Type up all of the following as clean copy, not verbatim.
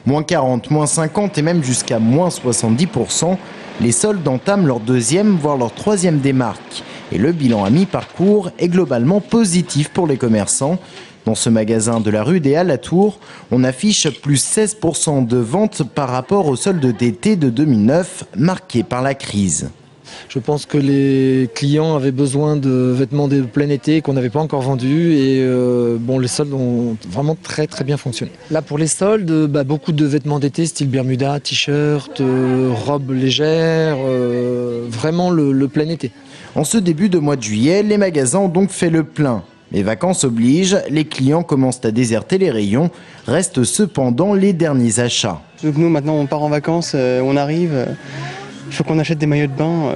Moins 40, moins 50 et même jusqu'à moins 70%. Les soldes entament leur deuxième, voire leur troisième démarque. Et le bilan à mi-parcours est globalement positif pour les commerçants. Dans ce magasin de la rue des Halles à Tours, on affiche plus 16% de ventes par rapport au solde d'été de 2009, marqué par la crise. Je pense que les clients avaient besoin de vêtements de plein été qu'on n'avait pas encore vendus et les soldes ont vraiment très bien fonctionné. Là pour les soldes, beaucoup de vêtements d'été style Bermuda, t-shirt, robes légères, vraiment le plein été. En ce début de mois de juillet, les magasins ont donc fait le plein. Les vacances obligent, les clients commencent à déserter les rayons, restent cependant les derniers achats. Nous maintenant on part en vacances, on arrive. Il faut qu'on achète des maillots de bain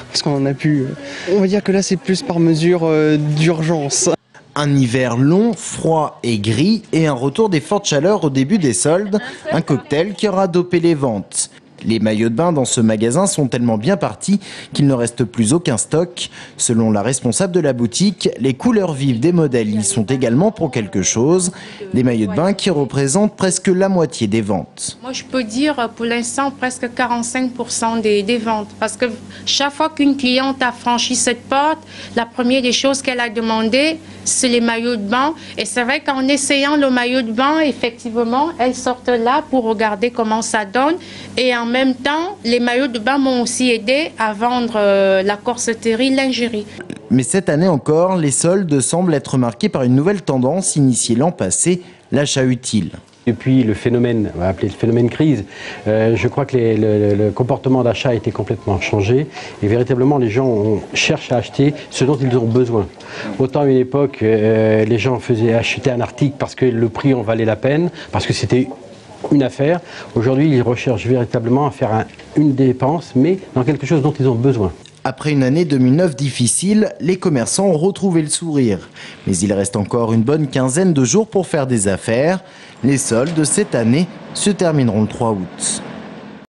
parce qu'on en a plus. On va dire que là c'est plus par mesure d'urgence. Un hiver long, froid et gris et un retour des fortes chaleurs au début des soldes, un cocktail qui aura dopé les ventes. Les maillots de bain dans ce magasin sont tellement bien partis qu'il ne reste plus aucun stock. Selon la responsable de la boutique, les couleurs vives des modèles y sont également pour quelque chose. Des maillots de bain qui représentent presque la moitié des ventes. Moi, je peux dire pour l'instant presque 45% des ventes. Parce que chaque fois qu'une cliente a franchi cette porte, la première des choses qu'elle a demandé, c'est les maillots de bain. Et c'est vrai qu'en essayant le maillot de bain, effectivement, elles sortent là pour regarder comment ça donne. Et en même temps, les maillots de bain m'ont aussi aidé à vendre la corsetterie, lingerie. Mais cette année encore, les soldes semblent être marqués par une nouvelle tendance initiée l'an passé, l'achat utile. Depuis le phénomène, on va appeler le phénomène crise, je crois que le comportement d'achat a été complètement changé et véritablement les gens cherchent à acheter ce dont ils ont besoin. Autant à une époque, les gens achetaient un article parce que le prix en valait la peine, parce que c'était une affaire. Aujourd'hui, ils recherchent véritablement à faire une dépense, mais dans quelque chose dont ils ont besoin. Après une année 2009 difficile, les commerçants ont retrouvé le sourire. Mais il reste encore une bonne quinzaine de jours pour faire des affaires. Les soldes cette année se termineront le 3 août.